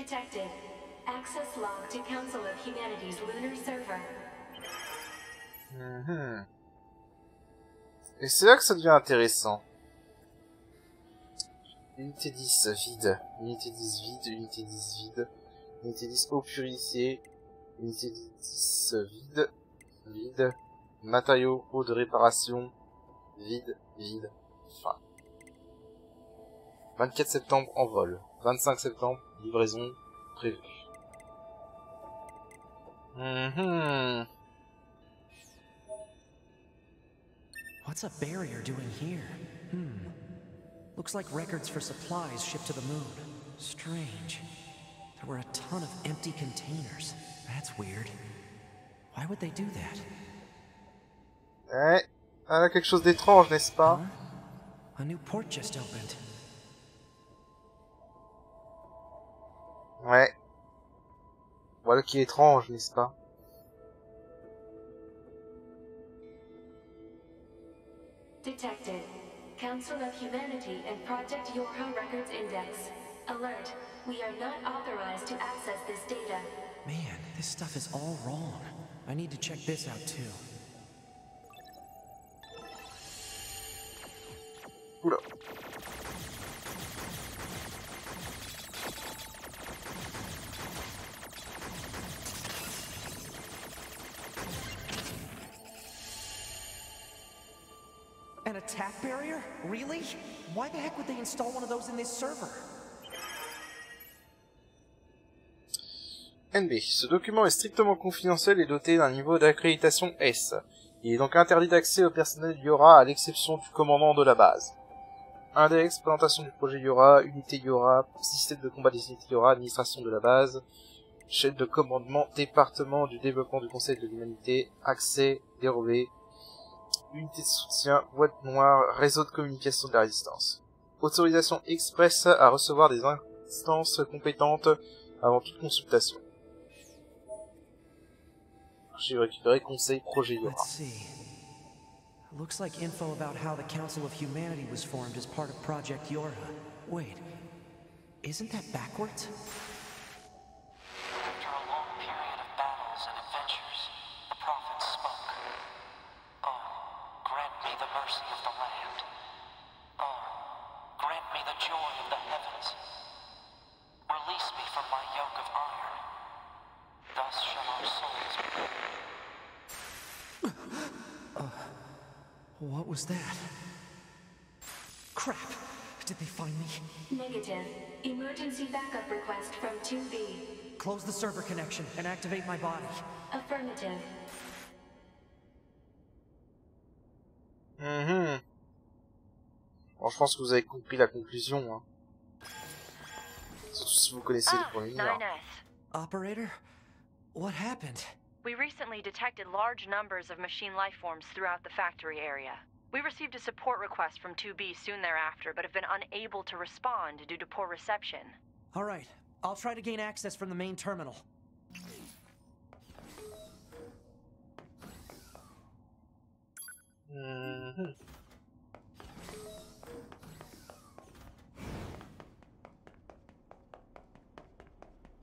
Detected. Access log to Council of Humanity's lunar server. Et c'est là que ça devient intéressant. Unité 10 vide, unité 10 vide, unité 10 vide, unité 10 eau purifiée, unité 10 vide, vide, matériaux, eau de réparation, vide, vide, fin. 24 septembre en vol, 25 septembre, livraison prévue. What's a barrier doing here? Looks like records for supplies shipped to the moon. Strange. There were a ton of empty containers. That's weird. Why would they do that? Ouais, elle a quelque chose d'étrange, n'est-ce pas? A new port just opened. Ouais. Voilà qui est étrange, n'est-ce pas? Detected. Council of Humanity and Project Yorha Records Index. Alert. We are not authorized to access this data. Man, this stuff is all wrong. I need to check this out too. Oula. An attack barrier? Really? Why the heck would they install one of those in this server? NB. Ce document est strictement confidentiel et doté d'un niveau d'accréditation S. Il est donc interdit d'accès au personnel Yorha à l'exception du commandant de la base. Index, présentation du projet Yorha, unité Yorha, système de combat des unités Yorha, administration de la base, chaîne de commandement, département du développement du Conseil de l'Humanité, accès dérobé, unité de soutien, boîte noire, réseau de communication de la résistance. Autorisation express à recevoir des instances compétentes avant toute consultation. J'ai récupéré conseil projet Yorha. Let's see. Looks like info about how the Council of Humanity was formed as part of Project Yorha. Wait, isn't that backwards? After a long period of battles and adventures, the prophets spoke. Oh, grant me the mercy of the land. Oh, grant me the joy of the heavens. Release me from my yoke of iron. Thus shall our souls be. What was that? Crap! Did they find me? Negative. Emergency backup request from 2B. Close the server connection and activate my body. Affirmative. Bon, je pense que vous avez compris la conclusion, hein. Surtout si vous connaissez le premier. 9S. Operator? What happened? We recently detected large numbers of machine life forms throughout the factory area. We received a support request from 2B soon thereafter, but have been unable to respond due to poor reception. All right, I'll try to gain access from the main terminal.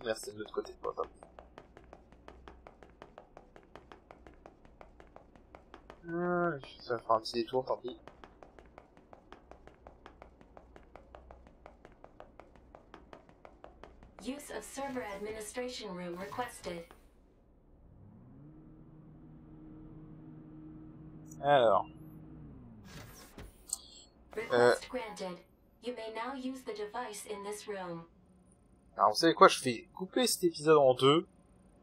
Merci de l'autre côté, pas grave. Ça va faire un petit détour, tant pis. Use of server administration room requested. Alors. Request granted. You may now use the device in this room. Alors, vous savez quoi, je fais couper cet épisode en deux.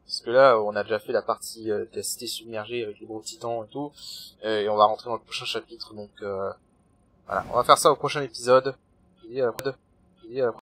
Parce que là, on a déjà fait la partie de la cité submergée avec les gros titans et tout. Et on va rentrer dans le prochain chapitre. Donc, voilà. On va faire ça au prochain épisode. Je vous dis à la prochaine.